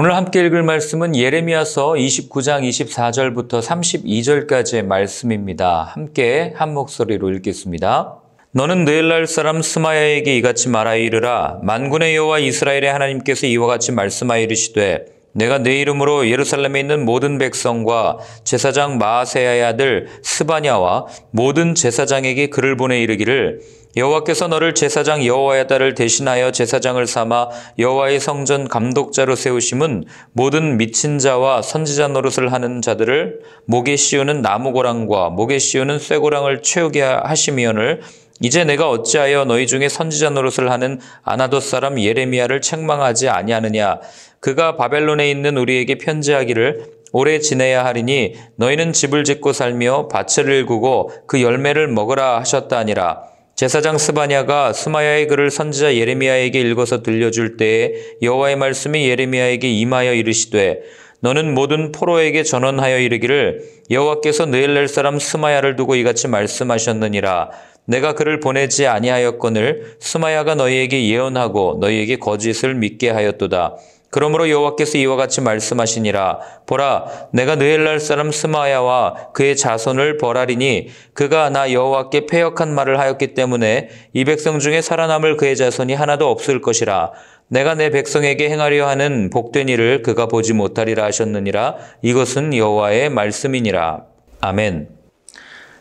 오늘 함께 읽을 말씀은 예레미야서 29장 24절부터 32절까지의 말씀입니다. 함께 한 목소리로 읽겠습니다. 너는 느헬랄 사람 스마야에게 이같이 말하여 이르라. 만군의 여호와 이스라엘의 하나님께서 이와 같이 말씀하여 이르시되 내가 내 이름으로 예루살렘에 있는 모든 백성과 제사장 마아세야의 아들 스바냐와 모든 제사장에게 글을 보내 이르기를 여호와께서 너를 제사장 여호야다를 대신하여 제사장을 삼아 여호와의 성전 감독자로 세우심은 모든 미친 자와 선지자 노릇을 하는 자들을 목에 씌우는 나무고랑과 목에 씌우는 쇠고랑을 채우게 하심이오늘 이제 내가 어찌하여 너희 중에 선지자 노릇을 하는 아나돗 사람 예레미야를 책망하지 아니하느냐. 그가 바벨론에 있는 우리에게 편지하기를 오래 지내야 하리니 너희는 집을 짓고 살며 밭을 일구고 그 열매를 먹으라 하셨다 하니라. 제사장 스바냐가 스마야의 글을 선지자 예레미야에게 읽어서 들려줄 때에 여호와의 말씀이 예레미야에게 임하여 이르시되 너는 모든 포로에게 전언하여 이르기를 여호와께서 느헬랄 사람 스마야를 두고 이같이 말씀하셨느니라. 내가 그를 보내지 아니하였거늘 스마야가 너희에게 예언하고 너희에게 거짓을 믿게 하였도다. 그러므로 여호와께서 이와 같이 말씀하시니라. 보라, 내가 느헬랄 사람 스마야와 그의 자손을 벌하리니 그가 나 여호와께 패역한 말을 하였기 때문에 이 백성 중에 살아남을 그의 자손이 하나도 없을 것이라. 내가 내 백성에게 행하려 하는 복된 일을 그가 보지 못하리라 하셨느니라. 이것은 여호와의 말씀이니라. 아멘.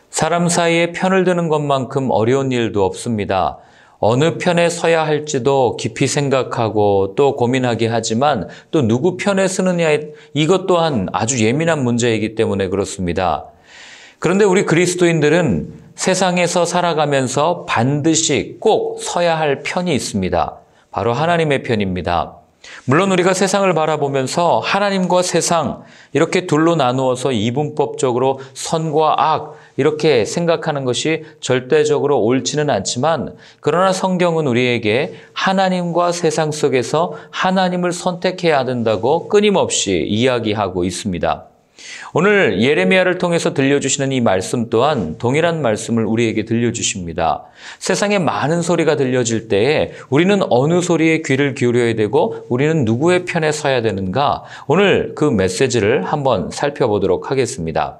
사람 사이에 편을 드는 것만큼 어려운 일도 없습니다. 어느 편에 서야 할지도 깊이 생각하고 또 고민하게 하지만 또 누구 편에 서느냐 이것 또한 아주 예민한 문제이기 때문에 그렇습니다. 그런데 우리 그리스도인들은 세상에서 살아가면서 반드시 꼭 서야 할 편이 있습니다. 바로 하나님의 편입니다. 물론 우리가 세상을 바라보면서 하나님과 세상 이렇게 둘로 나누어서 이분법적으로 선과 악 이렇게 생각하는 것이 절대적으로 옳지는 않지만 그러나 성경은 우리에게 하나님과 세상 속에서 하나님을 선택해야 된다고 끊임없이 이야기하고 있습니다. 오늘 예레미야를 통해서 들려주시는 이 말씀 또한 동일한 말씀을 우리에게 들려주십니다. 세상에 많은 소리가 들려질 때에 우리는 어느 소리에 귀를 기울여야 되고 우리는 누구의 편에 서야 되는가? 오늘 그 메시지를 한번 살펴보도록 하겠습니다.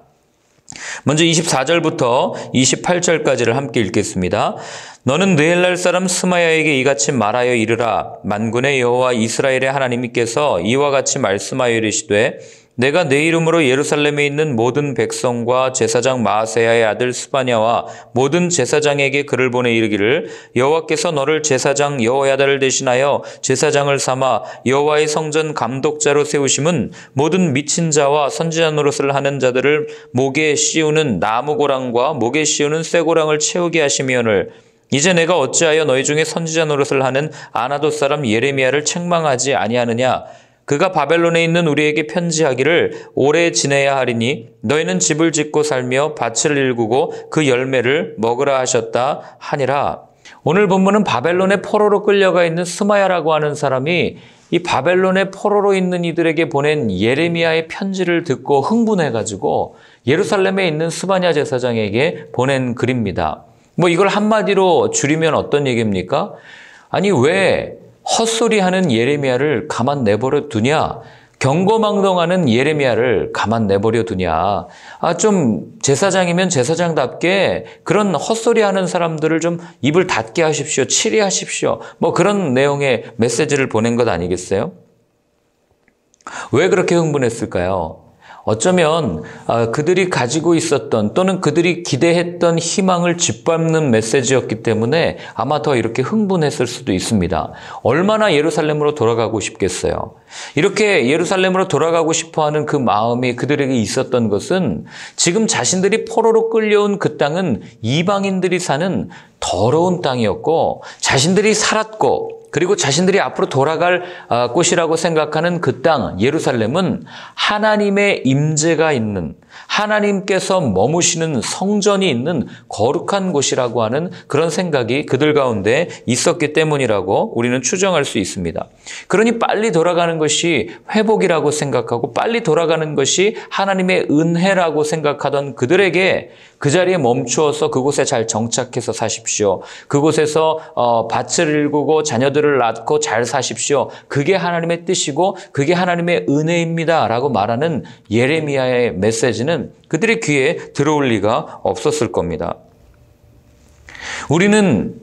먼저 24절부터 28절까지를 함께 읽겠습니다. 너는 느헬랄 사람 스마야에게 이같이 말하여 이르라. 만군의 여호와 이스라엘의 하나님께서 이와 같이 말씀하여 이르시되 내가 내 이름으로 예루살렘에 있는 모든 백성과 제사장 마아세야의 아들 스바냐와 모든 제사장에게 글을 보내 이르기를 여호와께서 너를 제사장 여호야다를 대신하여 제사장을 삼아 여호와의 성전 감독자로 세우심은 모든 미친 자와 선지자 노릇을 하는 자들을 목에 씌우는 나무고랑과 목에 씌우는 쇠고랑을 채우게 하시미오늘 이제 내가 어찌하여 너희 중에 선지자 노릇을 하는 아나돗 사람 예레미야를 책망하지 아니하느냐. 그가 바벨론에 있는 우리에게 편지하기를 오래 지내야 하리니 너희는 집을 짓고 살며 밭을 일구고 그 열매를 먹으라 하셨다 하니라. 오늘 본문은 바벨론의 포로로 끌려가 있는 스마야라고 하는 사람이 이 바벨론의 포로로 있는 이들에게 보낸 예레미야의 편지를 듣고 흥분해가지고 예루살렘에 있는 스바냐 제사장에게 보낸 글입니다. 이걸 한마디로 줄이면 어떤 얘기입니까? 아니 왜 헛소리하는 예레미야를 가만 내버려 두냐? 경거망동하는 예레미야를 가만 내버려 두냐? 좀 제사장이면 제사장답게 그런 헛소리하는 사람들을 좀 입을 닫게 하십시오. 치리하십시오. 그런 내용의 메시지를 보낸 것 아니겠어요? 왜 그렇게 흥분했을까요? 어쩌면 그들이 가지고 있었던 또는 그들이 기대했던 희망을 짓밟는 메시지였기 때문에 아마 더 이렇게 흥분했을 수도 있습니다. 얼마나 예루살렘으로 돌아가고 싶겠어요. 이렇게 예루살렘으로 돌아가고 싶어하는 그 마음이 그들에게 있었던 것은 지금 자신들이 포로로 끌려온 그 땅은 이방인들이 사는 더러운 땅이었고 자신들이 살았고 그리고 자신들이 앞으로 돌아갈 곳이라고 생각하는 그 땅, 예루살렘은 하나님의 임재가 있는 하나님께서 머무시는 성전이 있는 거룩한 곳이라고 하는 그런 생각이 그들 가운데 있었기 때문이라고 우리는 추정할 수 있습니다. 그러니 빨리 돌아가는 것이 회복이라고 생각하고 빨리 돌아가는 것이 하나님의 은혜라고 생각하던 그들에게 그 자리에 멈추어서 그곳에 잘 정착해서 사십시오. 그곳에서 밭을 일구고 자녀들을 낳고 잘 사십시오. 그게 하나님의 뜻이고 그게 하나님의 은혜입니다 라고 말하는 예레미야의 메시지는 그들의 귀에 들어올 리가 없었을 겁니다. 우리는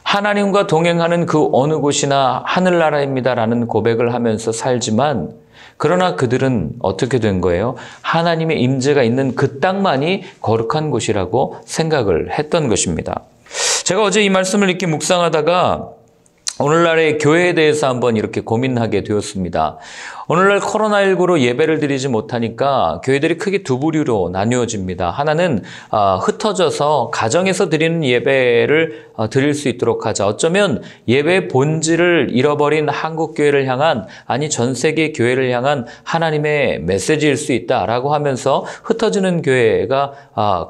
하나님과 동행하는 그 어느 곳이나 하늘나라입니다라는 고백을 하면서 살지만 그러나 그들은 어떻게 된 거예요? 하나님의 임재가 있는 그 땅만이 거룩한 곳이라고 생각을 했던 것입니다. 제가 어제 이 말씀을 이렇게 묵상하다가 오늘날의 교회에 대해서 한번 이렇게 고민하게 되었습니다. 오늘날 코로나19로 예배를 드리지 못하니까 교회들이 크게 두 부류로 나뉘어집니다. 하나는 흩어져서 가정에서 드리는 예배를 드릴 수 있도록 하자. 어쩌면 예배의 본질을 잃어버린 한국교회를 향한 아니 전 세계 교회를 향한 하나님의 메시지일 수 있다라고 하면서 흩어지는 교회가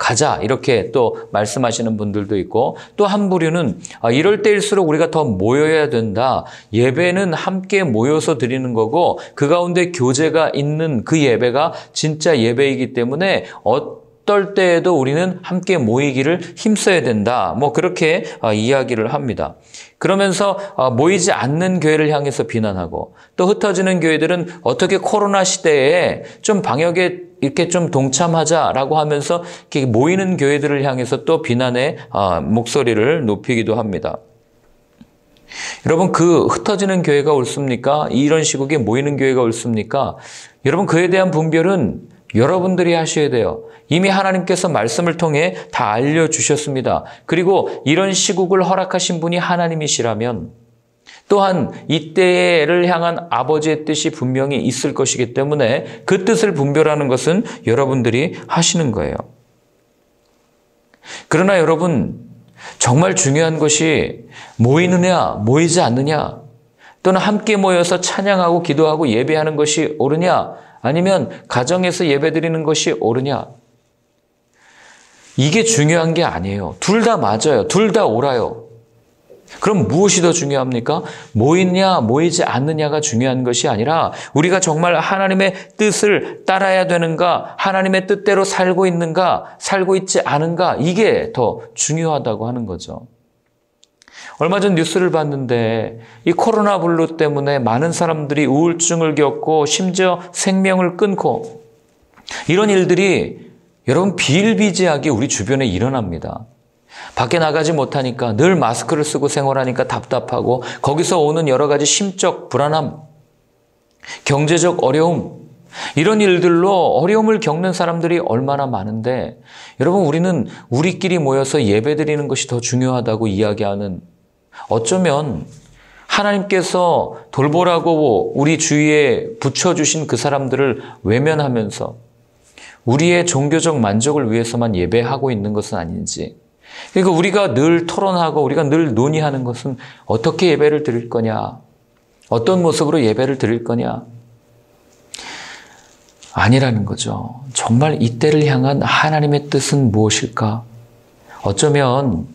가자 이렇게 또 말씀하시는 분들도 있고 또 한 부류는 이럴 때일수록 우리가 더 모여야 된다. 예배는 함께 모여서 드리는 거고 그 가운데 교제가 있는 그 예배가 진짜 예배이기 때문에 어떨 때에도 우리는 함께 모이기를 힘써야 된다. 그렇게 이야기를 합니다. 그러면서 모이지 않는 교회를 향해서 비난하고 또 흩어지는 교회들은 어떻게 코로나 시대에 좀 방역에 이렇게 좀 동참하자라고 하면서 이렇게 모이는 교회들을 향해서 또 비난의 목소리를 높이기도 합니다. 여러분 그 흩어지는 교회가 옳습니까? 이런 시국에 모이는 교회가 옳습니까? 여러분 그에 대한 분별은 여러분들이 하셔야 돼요. 이미 하나님께서 말씀을 통해 다 알려주셨습니다. 그리고 이런 시국을 허락하신 분이 하나님이시라면 또한 이때를 향한 아버지의 뜻이 분명히 있을 것이기 때문에 그 뜻을 분별하는 것은 여러분들이 하시는 거예요. 그러나 여러분 정말 중요한 것이 모이느냐 모이지 않느냐 또는 함께 모여서 찬양하고 기도하고 예배하는 것이 옳으냐 아니면 가정에서 예배드리는 것이 옳으냐 이게 중요한 게 아니에요. 둘 다 맞아요. 둘 다 옳아요. 그럼 무엇이 더 중요합니까? 모이냐 모이지 않느냐가 중요한 것이 아니라 우리가 정말 하나님의 뜻을 따라야 되는가 하나님의 뜻대로 살고 있는가 살고 있지 않은가 이게 더 중요하다고 하는 거죠. 얼마 전 뉴스를 봤는데 이 코로나 블루 때문에 많은 사람들이 우울증을 겪고 심지어 생명을 끊고 이런 일들이 여러분 비일비재하게 우리 주변에 일어납니다. 밖에 나가지 못하니까 늘 마스크를 쓰고 생활하니까 답답하고 거기서 오는 여러 가지 심적 불안함, 경제적 어려움 이런 일들로 어려움을 겪는 사람들이 얼마나 많은데 여러분 우리는 우리끼리 모여서 예배드리는 것이 더 중요하다고 이야기하는 어쩌면 하나님께서 돌보라고 우리 주위에 붙여주신 그 사람들을 외면하면서 우리의 종교적 만족을 위해서만 예배하고 있는 것은 아닌지 그러니까 우리가 늘 토론하고 우리가 늘 논의하는 것은 어떻게 예배를 드릴 거냐 어떤 모습으로 예배를 드릴 거냐 아니라는 거죠. 정말 이때를 향한 하나님의 뜻은 무엇일까? 어쩌면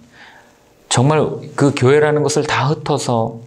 정말 그 교회라는 것을 다 흩어서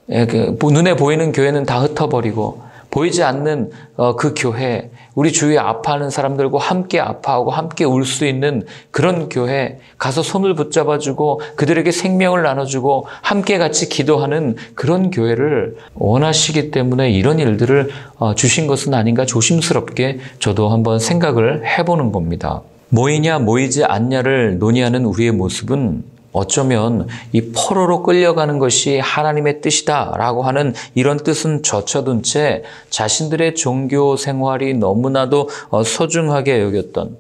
눈에 보이는 교회는 다 흩어버리고 보이지 않는 그 교회, 우리 주위에 아파하는 사람들과 함께 아파하고 함께 울 수 있는 그런 교회, 가서 손을 붙잡아주고 그들에게 생명을 나눠주고 함께 같이 기도하는 그런 교회를 원하시기 때문에 이런 일들을 주신 것은 아닌가 조심스럽게 저도 한번 생각을 해보는 겁니다. 모이냐 모이지 않냐를 논의하는 우리의 모습은 어쩌면 이 포로로 끌려가는 것이 하나님의 뜻이다라고 하는 이런 뜻은 젖혀둔 채 자신들의 종교 생활이 너무나도 소중하게 여겼던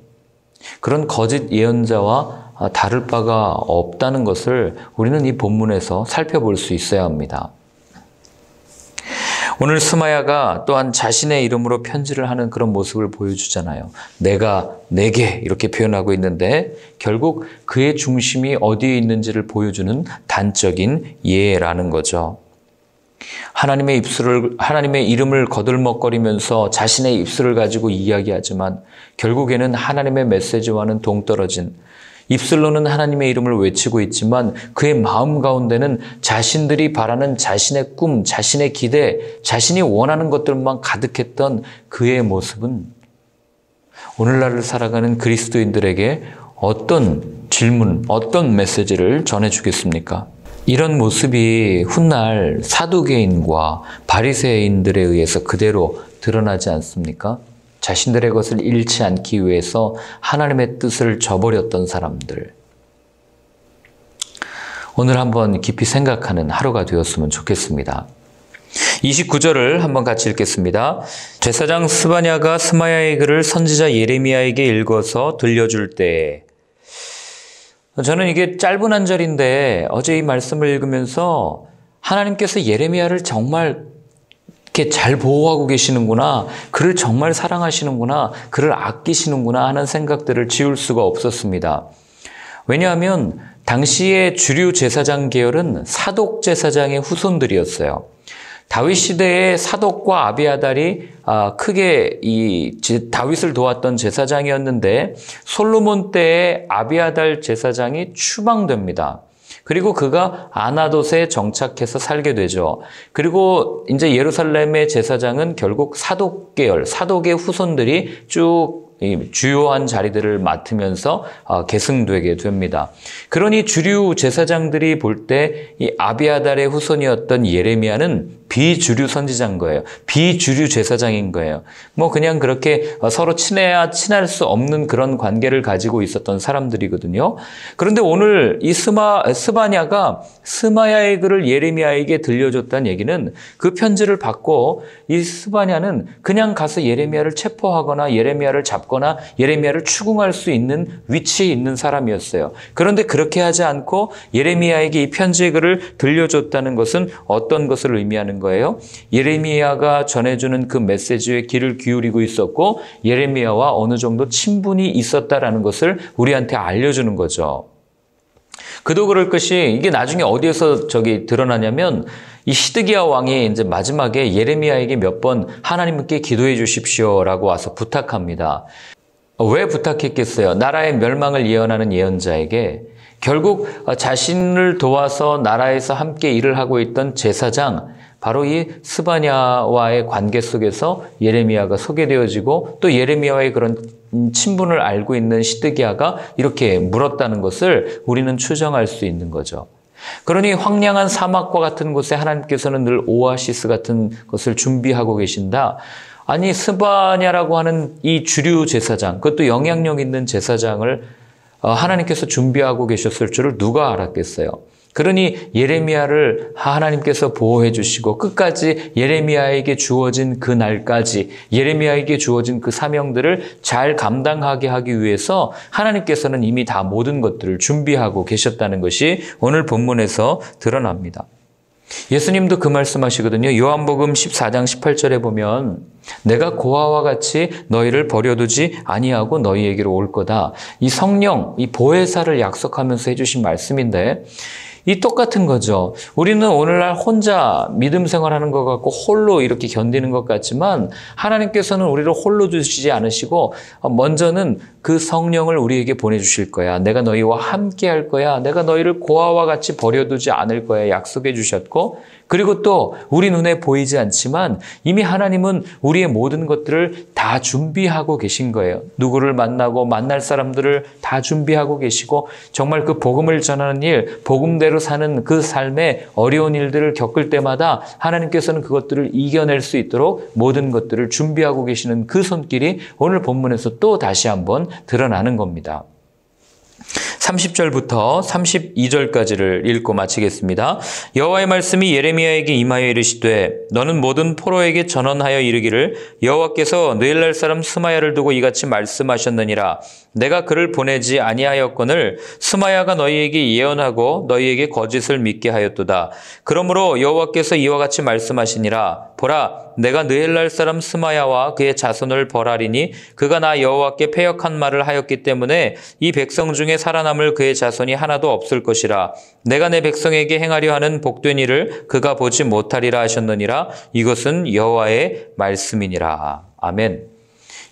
그런 거짓 예언자와 다를 바가 없다는 것을 우리는 이 본문에서 살펴볼 수 있어야 합니다. 오늘 스마야가 또한 자신의 이름으로 편지를 하는 그런 모습을 보여주잖아요. 내가 내게 이렇게 표현하고 있는데 결국 그의 중심이 어디에 있는지를 보여주는 단적인 예라는 거죠. 하나님의 이름을 거들먹거리면서 자신의 입술을 가지고 이야기하지만 결국에는 하나님의 메시지와는 동떨어진, 입술로는 하나님의 이름을 외치고 있지만 그의 마음 가운데는 자신들이 바라는 자신의 꿈, 자신의 기대, 자신이 원하는 것들만 가득했던 그의 모습은 오늘날을 살아가는 그리스도인들에게 어떤 질문, 어떤 메시지를 전해주겠습니까? 이런 모습이 훗날 사두개인과 바리새인들에 의해서 그대로 드러나지 않습니까? 자신들의 것을 잃지 않기 위해서 하나님의 뜻을 저버렸던 사람들. 오늘 한번 깊이 생각하는 하루가 되었으면 좋겠습니다. 29절을 한번 같이 읽겠습니다. 제사장 스바냐가 스마야의 글을 선지자 예레미야에게 읽어서 들려줄 때, 저는 이게 짧은 한 절인데 어제 이 말씀을 읽으면서 하나님께서 예레미야를 정말 이렇게 잘 보호하고 계시는구나, 그를 정말 사랑하시는구나, 그를 아끼시는구나 하는 생각들을 지울 수가 없었습니다. 왜냐하면 당시의 주류 제사장 계열은 사독 제사장의 후손들이었어요. 다윗 시대의 사독과 아비아달이 크게 다윗을 도왔던 제사장이었는데 솔로몬 때의 아비아달 제사장이 추방됩니다. 그리고 그가 아나돗에 정착해서 살게 되죠. 그리고 이제 예루살렘의 제사장은 결국 사독 계열, 사독의 후손들이 쭉 주요한 자리들을 맡으면서 계승되게 됩니다. 그러니 주류 제사장들이 볼 때 이 아비아달의 후손이었던 예레미야는 비주류 선지자인 거예요. 비주류 제사장인 거예요. 뭐 그냥 그렇게 서로 친해야 친할 수 없는 그런 관계를 가지고 있었던 사람들이거든요. 그런데 오늘 이 스바냐가 스마야의 글을 예레미야에게 들려줬다는 얘기는 그 편지를 받고 이 스바냐는 그냥 가서 예레미야를 체포하거나 예레미야를 잡거나 예레미야를 추궁할 수 있는 위치에 있는 사람이었어요. 그런데 그렇게 하지 않고 예레미야에게 이 편지의 글을 들려줬다는 것은 어떤 것을 의미하는 거예요? 예레미야가 전해주는 그 메시지에 귀를 기울이고 있었고 예레미야와 어느 정도 친분이 있었다라는 것을 우리한테 알려주는 거죠. 그도 그럴 것이 이게 나중에 어디에서 드러나냐면 이 시드기야 왕이 이제 마지막에 예레미야에게 몇 번 하나님께 기도해 주십시오라고 와서 부탁합니다. 왜 부탁했겠어요? 나라의 멸망을 예언하는 예언자에게 결국 자신을 도와서 나라에서 함께 일을 하고 있던 제사장, 바로 이 스바냐와의 관계 속에서 예레미야가 소개되어지고 또 예레미야와의 그런 친분을 알고 있는 시드기야가 이렇게 물었다는 것을 우리는 추정할 수 있는 거죠. 그러니 황량한 사막과 같은 곳에 하나님께서는 늘 오아시스 같은 것을 준비하고 계신다. 아니 스바냐라고 하는 이 주류 제사장, 그것도 영향력 있는 제사장을 하나님께서 준비하고 계셨을 줄을 누가 알았겠어요. 그러니 예레미야를 하나님께서 보호해 주시고 끝까지 예레미야에게 주어진 그 날까지 예레미야에게 주어진 그 사명들을 잘 감당하게 하기 위해서 하나님께서는 이미 다 모든 것들을 준비하고 계셨다는 것이 오늘 본문에서 드러납니다. 예수님도 그 말씀하시거든요. 요한복음 14장 18절에 보면 내가 고아와 같이 너희를 버려두지 아니하고 너희에게로 올 거다. 이 성령, 이 보혜사를 약속하면서 해주신 말씀인데 이 똑같은 거죠. 우리는 오늘날 혼자 믿음 생활하는 것 같고 홀로 이렇게 견디는 것 같지만 하나님께서는 우리를 홀로 두시지 않으시고 먼저는 그 성령을 우리에게 보내주실 거야. 내가 너희와 함께 할 거야. 내가 너희를 고아와 같이 버려두지 않을 거야. 약속해 주셨고 그리고 또 우리 눈에 보이지 않지만 이미 하나님은 우리의 모든 것들을 다 준비하고 계신 거예요. 누구를 만나고 만날 사람들을 다 준비하고 계시고 정말 그 복음을 전하는 일, 복음대로 사는 그 삶에 어려운 일들을 겪을 때마다 하나님께서는 그것들을 이겨낼 수 있도록 모든 것들을 준비하고 계시는 그 손길이 오늘 본문에서 또 다시 한번 드러나는 겁니다. 30절부터 32절까지를 읽고 마치겠습니다. 여호와의 말씀이 예레미야에게 임하여 이르시되 너는 모든 포로에게 전언하여 이르기를 여호와께서 느헬랄 사람 스마야를 두고 이같이 말씀하셨느니라. 내가 그를 보내지 아니하였거늘 스마야가 너희에게 예언하고 너희에게 거짓을 믿게 하였도다. 그러므로 여호와께서 이와 같이 말씀하시니라. 보라, 내가 느헬랄 사람 스마야와 그의 자손을 벌하리니 그가 나 여호와께 패역한 말을 하였기 때문에 이 백성 중에 살아남을 그의 자손이 하나도 없을 것이라. 내가 내 백성에게 행하려 하는 복된 일을 그가 보지 못하리라 하셨느니라. 이것은 여호와의 말씀이니라. 아멘.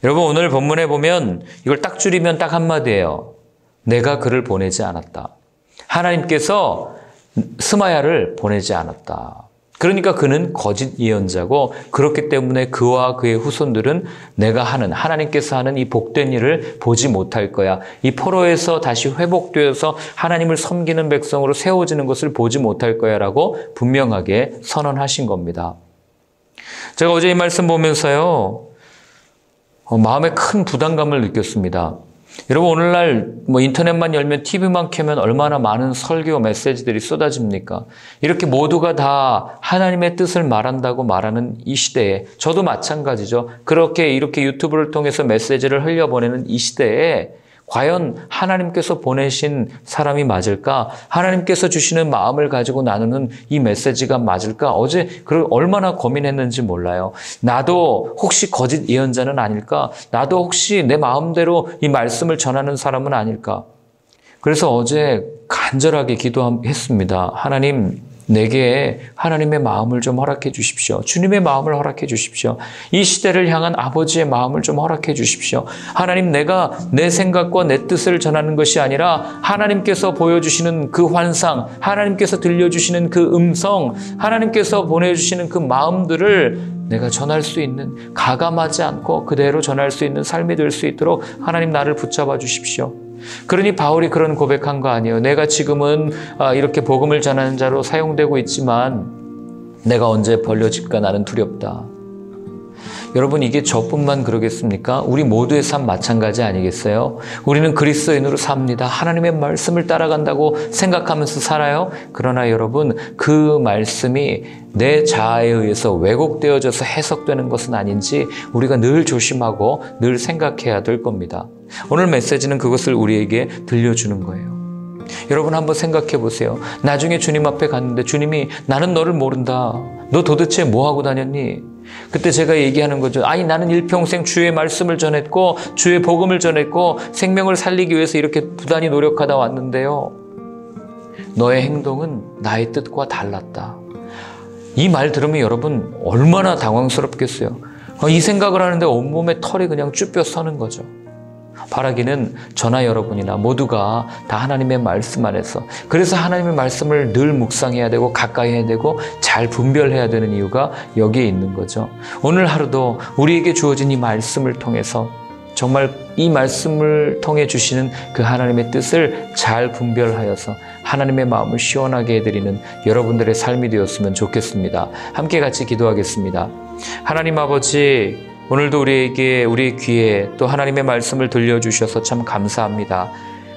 여러분, 오늘 본문에 보면 이걸 딱 줄이면 딱 한마디예요. 내가 그를 보내지 않았다. 하나님께서 스마야를 보내지 않았다. 그러니까 그는 거짓 예언자고, 그렇기 때문에 그와 그의 후손들은 내가 하는, 하나님께서 하는 이 복된 일을 보지 못할 거야. 이 포로에서 다시 회복되어서 하나님을 섬기는 백성으로 세워지는 것을 보지 못할 거야 라고 분명하게 선언하신 겁니다. 제가 어제 이 말씀 보면서요, 마음에 큰 부담감을 느꼈습니다. 여러분, 오늘날 인터넷만 열면, TV만 켜면 얼마나 많은 설교 메시지들이 쏟아집니까? 이렇게 모두가 다 하나님의 뜻을 말한다고 말하는 이 시대에, 저도 마찬가지죠. 이렇게 유튜브를 통해서 메시지를 흘려보내는 이 시대에 과연 하나님께서 보내신 사람이 맞을까? 하나님께서 주시는 마음을 가지고 나누는 이 메시지가 맞을까? 어제 얼마나 고민했는지 몰라요. 나도 혹시 거짓 예언자는 아닐까? 나도 혹시 내 마음대로 이 말씀을 전하는 사람은 아닐까? 그래서 어제 간절하게 기도했습니다. 하나님, 내게 하나님의 마음을 좀 허락해 주십시오. 주님의 마음을 허락해 주십시오. 이 시대를 향한 아버지의 마음을 좀 허락해 주십시오. 하나님, 내가 내 생각과 내 뜻을 전하는 것이 아니라 하나님께서 보여주시는 그 환상, 하나님께서 들려주시는 그 음성, 하나님께서 보내주시는 그 마음들을 내가 전할 수 있는, 가감하지 않고 그대로 전할 수 있는 삶이 될 수 있도록 하나님, 나를 붙잡아 주십시오. 그러니 바울이 그런 고백한 거 아니에요. 내가 지금은 이렇게 복음을 전하는 자로 사용되고 있지만 내가 언제 벌려질까 나는 두렵다. 여러분, 이게 저뿐만 그러겠습니까? 우리 모두의 삶 마찬가지 아니겠어요? 우리는 그리스도인으로 삽니다. 하나님의 말씀을 따라간다고 생각하면서 살아요. 그러나 여러분, 그 말씀이 내 자아에 의해서 왜곡되어져서 해석되는 것은 아닌지 우리가 늘 조심하고 늘 생각해야 될 겁니다. 오늘 메시지는 그것을 우리에게 들려주는 거예요. 여러분, 한번 생각해 보세요. 나중에 주님 앞에 갔는데 주님이 나는 너를 모른다. 너 도대체 뭐하고 다녔니? 그때 제가 얘기하는 거죠. 아니, 나는 일평생 주의 말씀을 전했고 주의 복음을 전했고 생명을 살리기 위해서 이렇게 부단히 노력하다 왔는데요. 너의 행동은 나의 뜻과 달랐다. 이 말 들으면 여러분 얼마나 당황스럽겠어요. 이 생각을 하는데 온몸에 털이 그냥 쭈뼛 서는 거죠. 바라기는 저나 여러분이나 모두가 다 하나님의 말씀 안에서, 그래서 하나님의 말씀을 늘 묵상해야 되고 가까이 해야 되고 잘 분별해야 되는 이유가 여기에 있는 거죠. 오늘 하루도 우리에게 주어진 이 말씀을 통해서 정말 이 말씀을 통해 주시는 그 하나님의 뜻을 잘 분별하여서 하나님의 마음을 시원하게 해드리는 여러분들의 삶이 되었으면 좋겠습니다. 함께 같이 기도하겠습니다. 하나님 아버지, 오늘도 우리에게, 우리의 귀에 또 하나님의 말씀을 들려주셔서 참 감사합니다.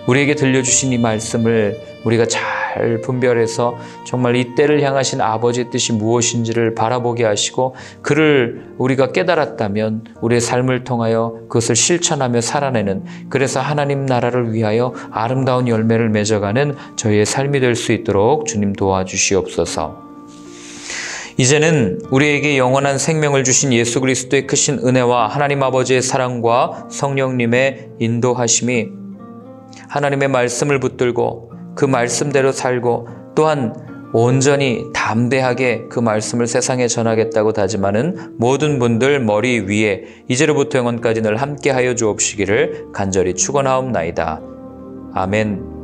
우리에게 들려주신 이 말씀을 우리가 잘 분별해서 정말 이 때를 향하신 아버지의 뜻이 무엇인지를 바라보게 하시고, 그를 우리가 깨달았다면 우리의 삶을 통하여 그것을 실천하며 살아내는, 그래서 하나님 나라를 위하여 아름다운 열매를 맺어가는 저희의 삶이 될 수 있도록 주님 도와주시옵소서. 이제는 우리에게 영원한 생명을 주신 예수 그리스도의 크신 은혜와 하나님 아버지의 사랑과 성령님의 인도하심이 하나님의 말씀을 붙들고 그 말씀대로 살고, 또한 온전히 담대하게 그 말씀을 세상에 전하겠다고 다짐하는 모든 분들 머리 위에 이제로부터 영원까지 늘 함께하여 주옵시기를 간절히 축원하옵나이다. 아멘.